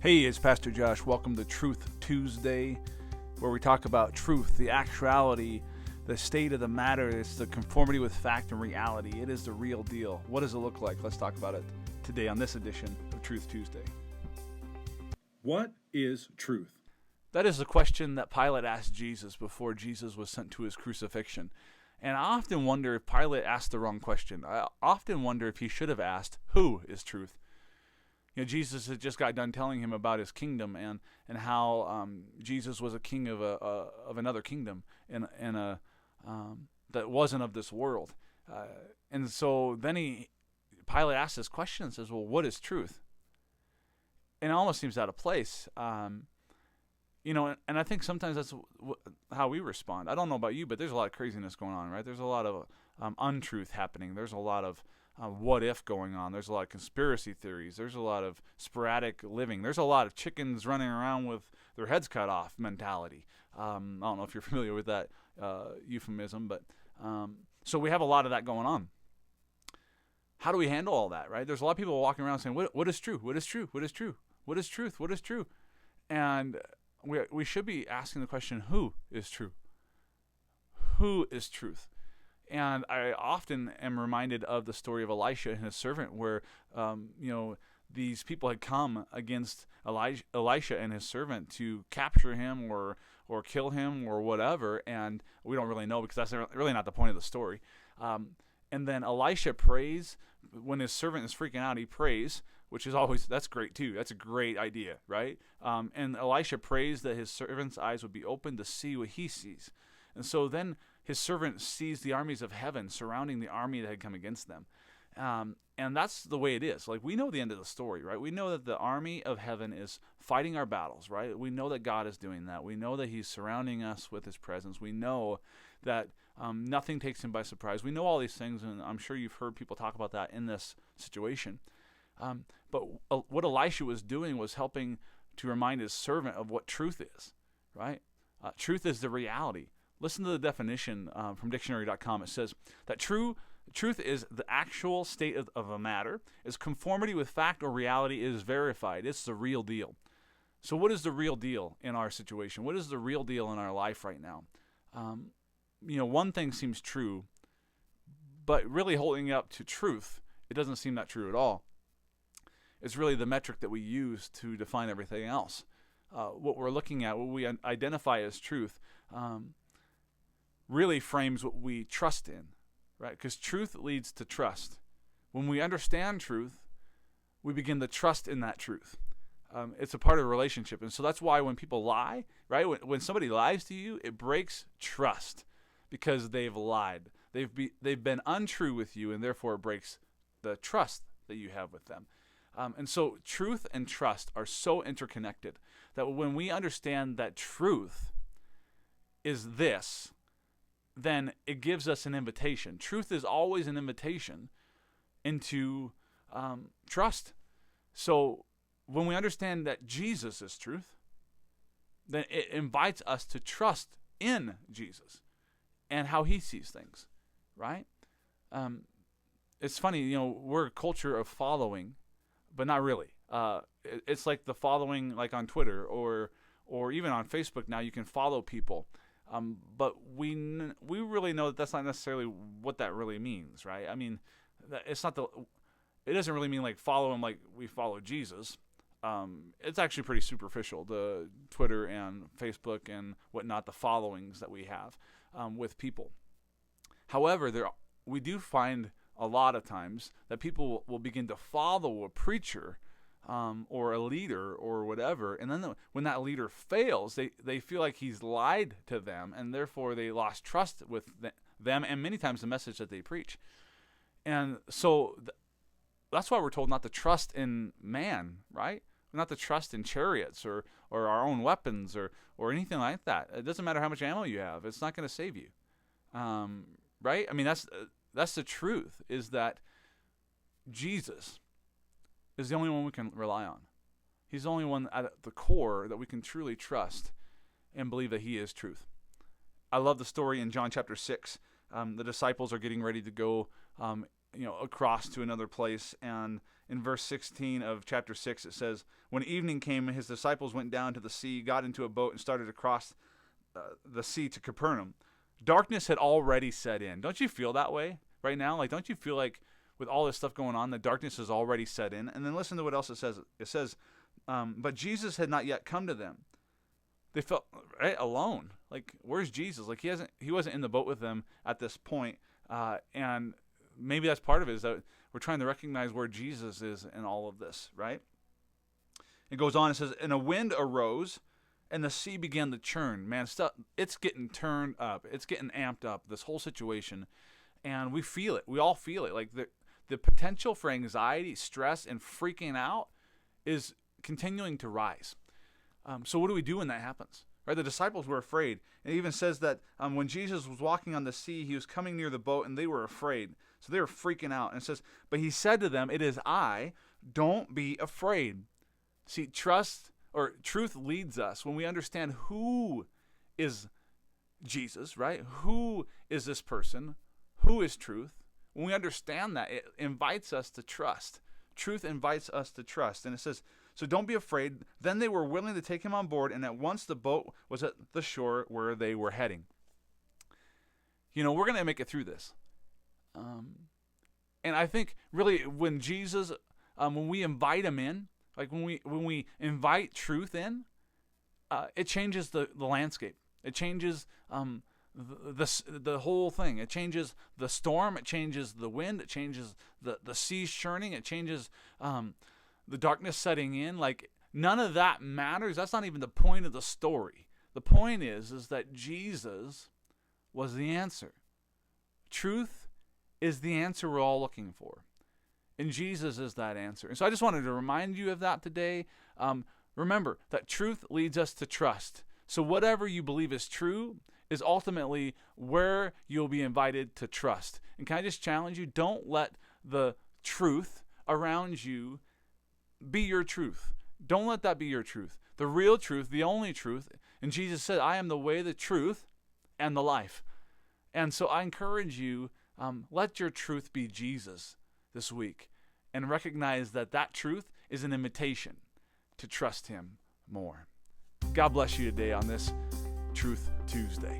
Hey, it's Pastor Josh. Welcome to Truth Tuesday, where we talk about truth, the actuality, the state of the matter. It's the conformity with fact and reality. It is the real deal. What does it look like? Let's talk about it today on this edition of Truth Tuesday. What is truth? That is the question that Pilate asked Jesus before Jesus was sent to his crucifixion. And I often wonder if Pilate asked the wrong question. I often wonder if he should have asked, who is truth? You know, Jesus had just got done telling him about his kingdom and how Jesus was a king of another kingdom and that wasn't of this world. And so then Pilate asks this question and says, well, what is truth? And it almost seems out of place. And I think sometimes that's how we respond. I don't know about you, but there's a lot of craziness going on, right? There's a lot of untruth happening. There's a lot of what if going on. There's a lot of conspiracy theories. There's a lot of sporadic living. There's a lot of chickens running around with their heads cut off mentality. I don't know if you're familiar with that euphemism, but so we have a lot of that going on. How do we handle all that, right? There's a lot of people walking around saying, what is true? What is true? What is true? What is truth? What is true? And we should be asking the question, who is true? Who is truth? And I often am reminded of the story of Elisha and his servant where, these people had come against Elisha and his servant to capture him or kill him or whatever. And we don't really know because that's really not the point of the story. And then Elisha prays when his servant is freaking out. He prays, which is that's great too. That's a great idea, right? And Elisha prays that his servant's eyes would be open to see what he sees. And so then his servant sees the armies of heaven surrounding the army that had come against them. And that's the way it is. Like, we know the end of the story, right? We know that the army of heaven is fighting our battles, right? We know that God is doing that. We know that he's surrounding us with his presence. We know that nothing takes him by surprise. We know all these things, and I'm sure you've heard people talk about that in this situation. But what Elisha was doing was helping to remind his servant of what truth is, right? Truth is the reality. Listen to the definition from dictionary.com. It says that truth is the actual state of a matter, is conformity with fact or reality, is verified. It's the real deal. So what is the real deal in our situation? What is the real deal in our life right now? One thing seems true, but really holding up to truth, it doesn't seem that true at all. It's really the metric that we use to define everything else. What we're looking at, what we identify as truth, really frames what we trust in, right? Because truth leads to trust. When we understand truth, we begin to trust in that truth. It's a part of a relationship. And so that's why when people lie, right? When somebody lies to you, it breaks trust because they've lied. They've been untrue with you, and therefore it breaks the trust that you have with them. And so truth and trust are so interconnected that when we understand that truth is this, then it gives us an invitation. Truth is always an invitation into trust. So when we understand that Jesus is truth, then it invites us to trust in Jesus and how he sees things, right? It's funny, we're a culture of following, but not really. It's like the following, like on Twitter or even on Facebook now, you can follow people. But we really know that that's not necessarily what that really means, right? I mean, it doesn't really mean like follow him like we follow Jesus. It's actually pretty superficial, the Twitter and Facebook and whatnot, the followings that we have with people. However, we do find a lot of times that people will begin to follow a preacher or a leader or whatever, and then when that leader fails, they feel like he's lied to them, and therefore they lost trust with them and many times the message that they preach. And so that's why we're told not to trust in man, right? Not to trust in chariots or our own weapons or anything like that. It doesn't matter how much ammo you have. It's not going to save you, right? I mean, that's the truth, is that Jesus is the only one we can rely on. He's the only one at the core that we can truly trust and believe that he is truth. I love the story in John chapter 6. The disciples are getting ready to go across to another place. And in verse 16 of chapter 6, it says, when evening came, his disciples went down to the sea, got into a boat, and started across the sea to Capernaum. Darkness had already set in. Don't you feel that way right now? Like, don't you feel like with all this stuff going on, the darkness has already set in? And then listen to what else it says. It says, but Jesus had not yet come to them. They felt alone. Like, where's Jesus? Like, he wasn't in the boat with them at this point. And maybe that's part of it, is that we're trying to recognize where Jesus is in all of this, right? It goes on, it says, and a wind arose, and the sea began to churn. Man, it's getting turned up. It's getting amped up, this whole situation. And we feel it. We all feel it. Like, the potential for anxiety, stress, and freaking out is continuing to rise. So what do we do when that happens? Right? The disciples were afraid. It even says that when Jesus was walking on the sea, he was coming near the boat, and they were afraid. So they were freaking out. And it says, but he said to them, it is I, don't be afraid. See, truth leads us when we understand who is Jesus, right? Who is this person? Who is truth? When we understand that, it invites us to trust. Truth invites us to trust. And it says, so don't be afraid. Then they were willing to take him on board, and at once the boat was at the shore where they were heading. We're going to make it through this. And I think really when Jesus, when we invite him in, like when we invite truth in, it changes the landscape. It changes the whole thing. It changes the storm. It changes the wind. It changes the seas churning. It changes the darkness setting in. Like, none of that matters. That's not even the point of the story. The point is that Jesus was the answer. Truth is the answer we're all looking for. And Jesus is that answer. And so I just wanted to remind you of that today. Remember that truth leads us to trust. So whatever you believe is true is ultimately where you'll be invited to trust. And can I just challenge you? Don't let the truth around you be your truth. Don't let that be your truth. The real truth, the only truth. And Jesus said, I am the way, the truth, and the life. And so I encourage you, let your truth be Jesus this week, and recognize that truth is an invitation to trust him more. God bless you today on this Truth Tuesday.